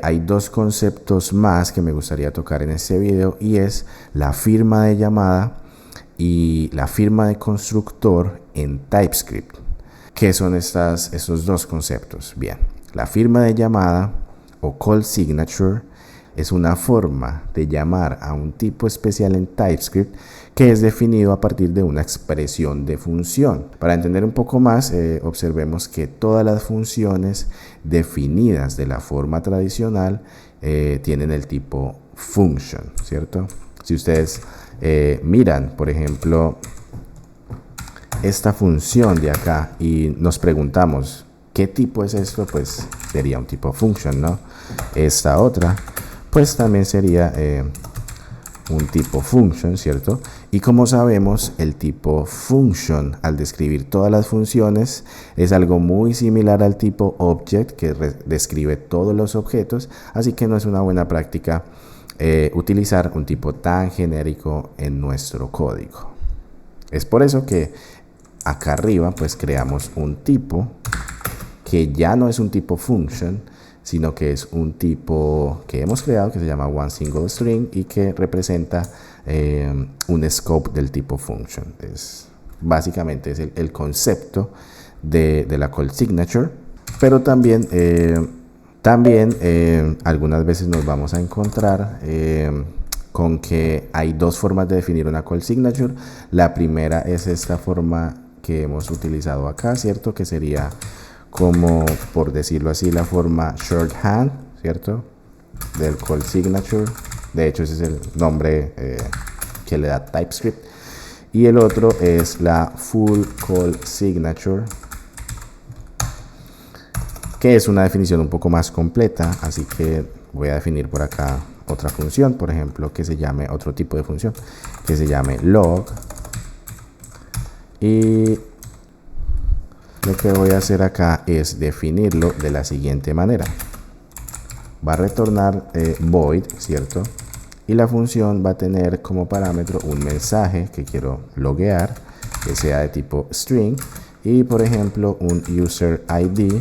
Hay dos conceptos más que me gustaría tocar en este video, y es la firma de llamada y la firma de constructor en TypeScript. ¿Qué son estos dos conceptos? Bien, la firma de llamada o call signature es una forma de llamar a un tipo especial en TypeScript que es definido a partir de una expresión de función. Para entender un poco más, observemos que todas las funciones definidas de la forma tradicional tienen el tipo function, ¿cierto? Si ustedes miran, por ejemplo, esta función de acá y nos preguntamos ¿qué tipo es esto? Pues sería un tipo function, ¿no? Esta otra pues también sería un tipo function, ¿cierto? Y como sabemos, el tipo function al describir todas las funciones es algo muy similar al tipo object que describe todos los objetos, así que no es una buena práctica utilizar un tipo tan genérico en nuestro código. Es por eso que acá arriba pues creamos un tipo que ya no es un tipo function, sino que es un tipo que hemos creado que se llama OneSingleString y que representa un scope del tipo function. Básicamente es el concepto de la call signature, pero también algunas veces nos vamos a encontrar con que hay dos formas de definir una call signature. La primera es esta forma que hemos utilizado acá, ¿cierto? Que sería como, por decirlo así, la forma shorthand, ¿cierto? Del call signature. De hecho, ese es el nombre que le da TypeScript. Y el otro es la full call signature, que es una definición un poco más completa. Así que voy a definir por acá otra función, por ejemplo, que se llame otro tipo de función, que se llame log. Y lo que voy a hacer acá es definirlo de la siguiente manera. Va a retornar void, ¿cierto? Y la función va a tener como parámetro un mensaje que quiero loguear, que sea de tipo string, y por ejemplo un user ID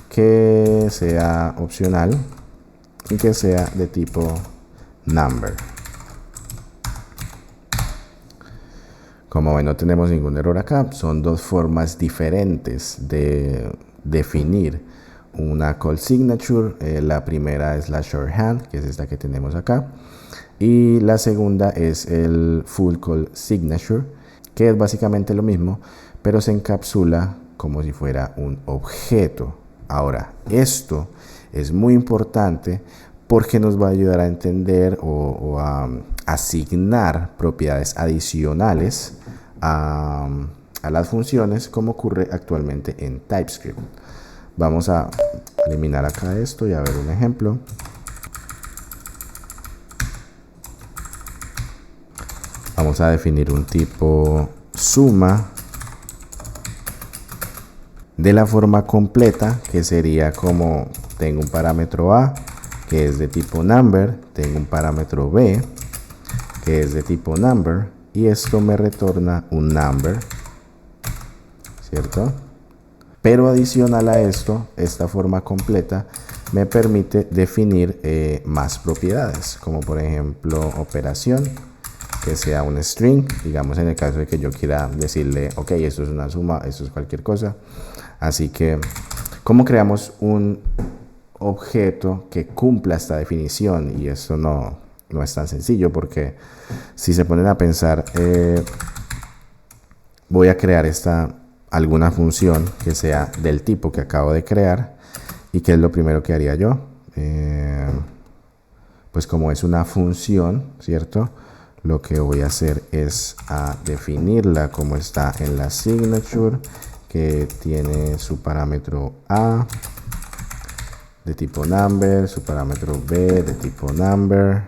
que sea opcional y que sea de tipo number. Como ven, no tenemos ningún error acá. Son dos formas diferentes de definir una call signature. La primera es la shorthand, que es esta que tenemos acá. Y la segunda es el full call signature, que es básicamente lo mismo, pero se encapsula como si fuera un objeto. Ahora, esto es muy importante porque nos va a ayudar a entender o a asignar propiedades adicionales a las funciones, como ocurre actualmente en TypeScript. Vamos a eliminar acá esto y a ver un ejemplo. Vamos a definir un tipo suma de la forma completa, que sería como tengo un parámetro A que es de tipo number, tengo un parámetro B que es de tipo number, y esto me retorna un number, ¿cierto? Pero adicional a esto, esta forma completa me permite definir más propiedades, como por ejemplo operación, que sea un string, digamos en el caso de que yo quiera decirle, ok, esto es una suma, esto es cualquier cosa. Así que, ¿cómo creamos un objeto que cumpla esta definición? Y esto no es tan sencillo, porque si se ponen a pensar, voy a crear alguna función que sea del tipo que acabo de crear, y ¿qué es lo primero que haría yo? Pues como es una función, ¿cierto? Lo que voy a hacer es definirla como está en la signature, que tiene su parámetro A de tipo number, su parámetro B de tipo number,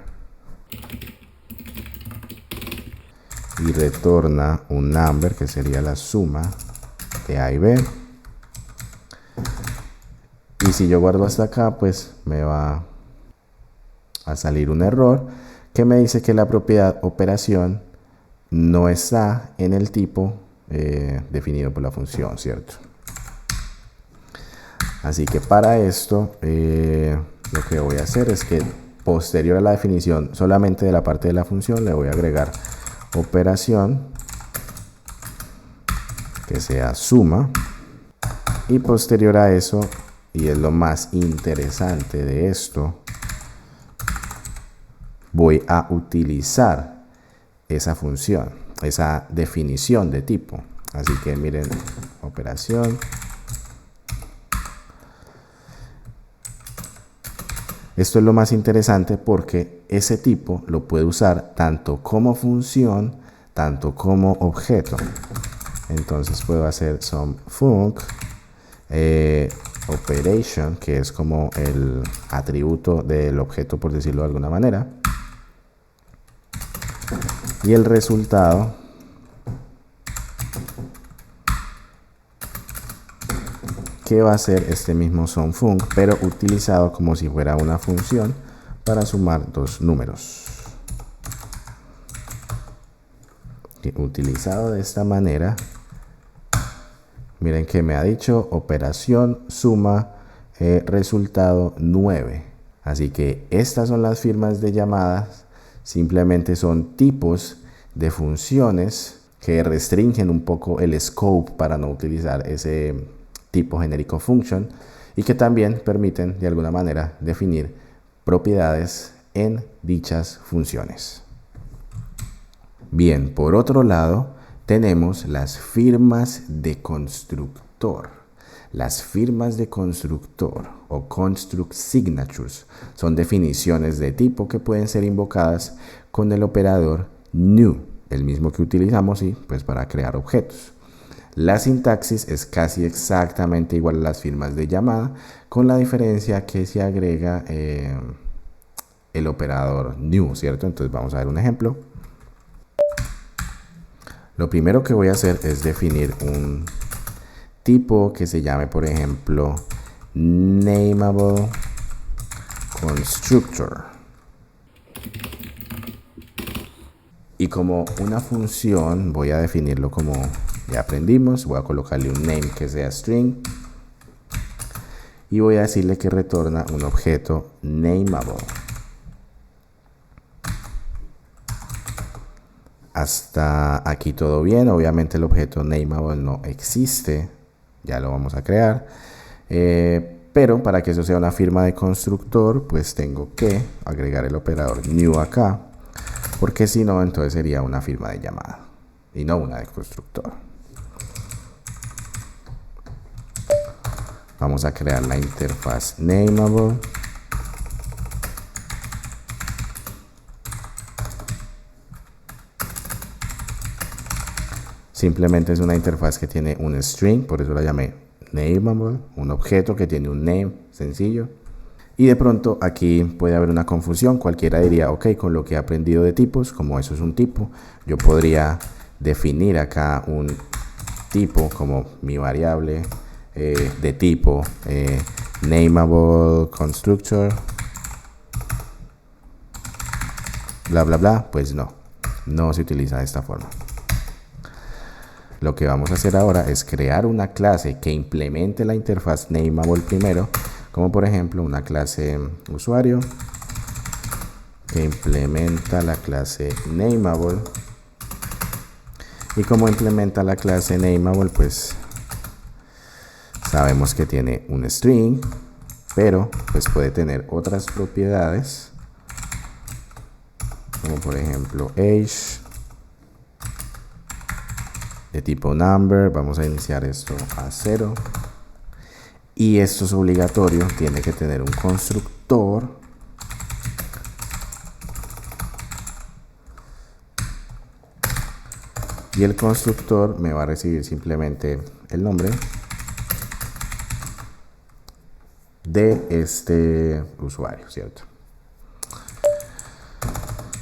y retorna un number que sería la suma de A y B. Y si yo guardo hasta acá, pues me va a salir un error que me dice que la propiedad operación no está en el tipo definido por la función, ¿cierto? Así que para esto lo que voy a hacer es que posterior a la definición solamente de la parte de la función le voy a agregar operación que sea suma, y posterior a eso, y es lo más interesante de esto, voy a utilizar esa función, esa definición de tipo. Así que miren, operación. Esto es lo más interesante porque ese tipo lo puede usar tanto como función, tanto como objeto. Entonces puedo hacer some func operation, que es como el atributo del objeto, por decirlo de alguna manera. Y el resultado que va a ser este mismo somefunc, pero utilizado como si fuera una función para sumar dos números. Y utilizado de esta manera, miren que me ha dicho operación suma resultado 9. Así que estas son las firmas de llamadas. Simplemente son tipos de funciones que restringen un poco el scope para no utilizar ese tipo genérico function, y que también permiten de alguna manera definir propiedades en dichas funciones. Bien, por otro lado tenemos las firmas de constructor. Las firmas de constructor o construct signatures son definiciones de tipo que pueden ser invocadas con el operador new, el mismo que utilizamos pues para crear objetos. La sintaxis es casi exactamente igual a las firmas de llamada, con la diferencia que se agrega el operador new, ¿cierto? Entonces vamos a ver un ejemplo. Lo primero que voy a hacer es definir un tipo que se llame, por ejemplo, nameable constructor. Y como una función voy a definirlo como ya aprendimos. Voy a colocarle un name que sea string y voy a decirle que retorna un objeto nameable. Hasta aquí todo bien. Obviamente el objeto nameable no existe, ya lo vamos a crear, pero para que eso sea una firma de constructor pues tengo que agregar el operador new acá, porque si no entonces sería una firma de llamada y no una de constructor. Vamos a crear la interfaz nameable. Simplemente es una interfaz que tiene un string, por eso la llamé nameable, un objeto que tiene un name sencillo. Y de pronto aquí puede haber una confusión. Cualquiera diría, ok, con lo que he aprendido de tipos, como eso es un tipo, yo podría definir acá un tipo como mi variable de tipo nameable constructor, bla bla bla. Pues no se utiliza de esta forma. Lo que vamos a hacer ahora es crear una clase que implemente la interfaz nameable primero, como por ejemplo una clase usuario que implementa la clase nameable. Y como implementa la clase nameable, pues sabemos que tiene un string, pero pues puede tener otras propiedades, como por ejemplo age de tipo number. Vamos a iniciar esto a 0. Y esto es obligatorio, tiene que tener un constructor y el constructor me va a recibir simplemente el nombre de este usuario, ¿cierto?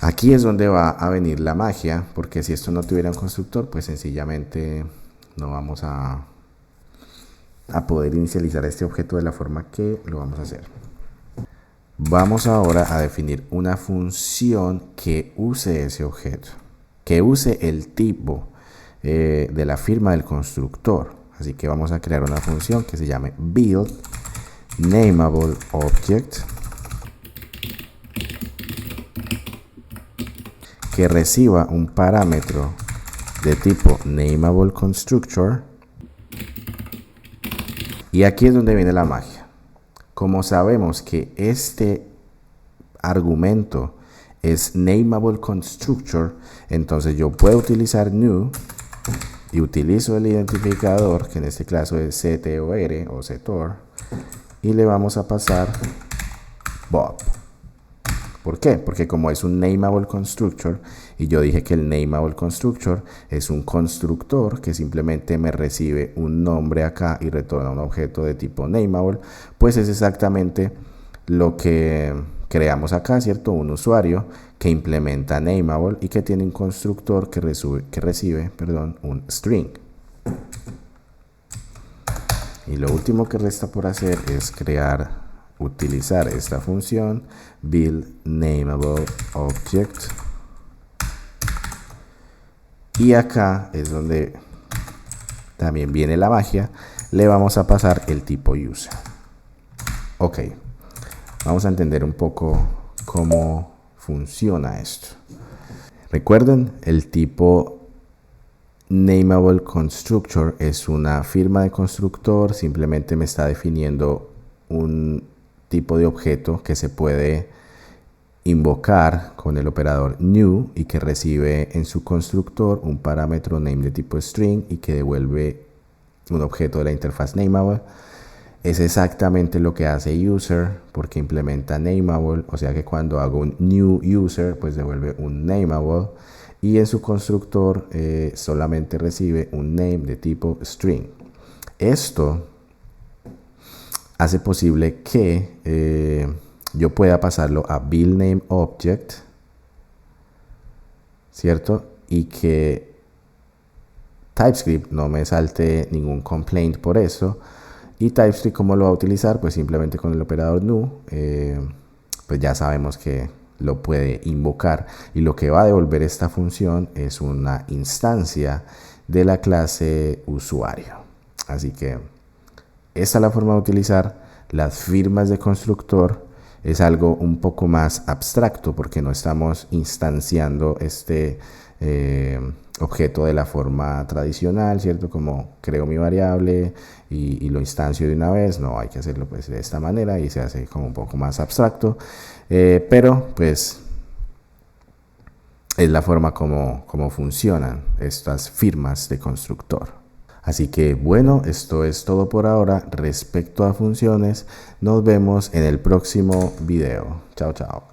Aquí es donde va a venir la magia, porque si esto no tuviera un constructor, pues sencillamente no vamos a poder inicializar este objeto de la forma que lo vamos a hacer. Vamos ahora a definir una función que use ese objeto, que use el tipo de la firma del constructor. Así que vamos a crear una función que se llame build nameable object. que reciba un parámetro de tipo nameable constructor. Y aquí es donde viene la magia. Como sabemos que este argumento es nameable constructor, entonces yo puedo utilizar new y utilizo el identificador, que en este caso es CTOR o setor, y le vamos a pasar Bob. ¿Por qué? Porque como es un nameable constructor, y yo dije que el nameable constructor es un constructor que simplemente me recibe un nombre acá y retorna un objeto de tipo nameable, pues es exactamente lo que creamos acá, ¿cierto? Un usuario que implementa nameable y que tiene un constructor que recibe un string. Y lo último que resta por hacer es utilizar esta función build nameable object, y acá es donde también viene la magia. Le vamos a pasar el tipo user. Ok, vamos a entender un poco cómo funciona esto. Recuerden, el tipo nameable constructor es una firma de constructor, simplemente me está definiendo un tipo de objeto que se puede invocar con el operador new y que recibe en su constructor un parámetro name de tipo string y que devuelve un objeto de la interfaz nameable. Es exactamente lo que hace user porque implementa nameable, o sea que cuando hago un new user pues devuelve un nameable, y en su constructor solamente recibe un name de tipo string. Esto hace posible que yo pueda pasarlo a build name object, ¿cierto? Y que TypeScript no me salte ningún complaint por eso. Y TypeScript, ¿cómo lo va a utilizar? Pues simplemente con el operador new, pues ya sabemos que lo puede invocar, y lo que va a devolver esta función es una instancia de la clase usuario. Así que esta es la forma de utilizar las firmas de constructor. Es algo un poco más abstracto porque no estamos instanciando este objeto de la forma tradicional, ¿cierto? Como creo mi variable y lo instancio de una vez. No, hay que hacerlo pues de esta manera y se hace como un poco más abstracto, pero pues es la forma como funcionan estas firmas de constructor. Así que bueno, esto es todo por ahora respecto a funciones. Nos vemos en el próximo video. Chao, chao.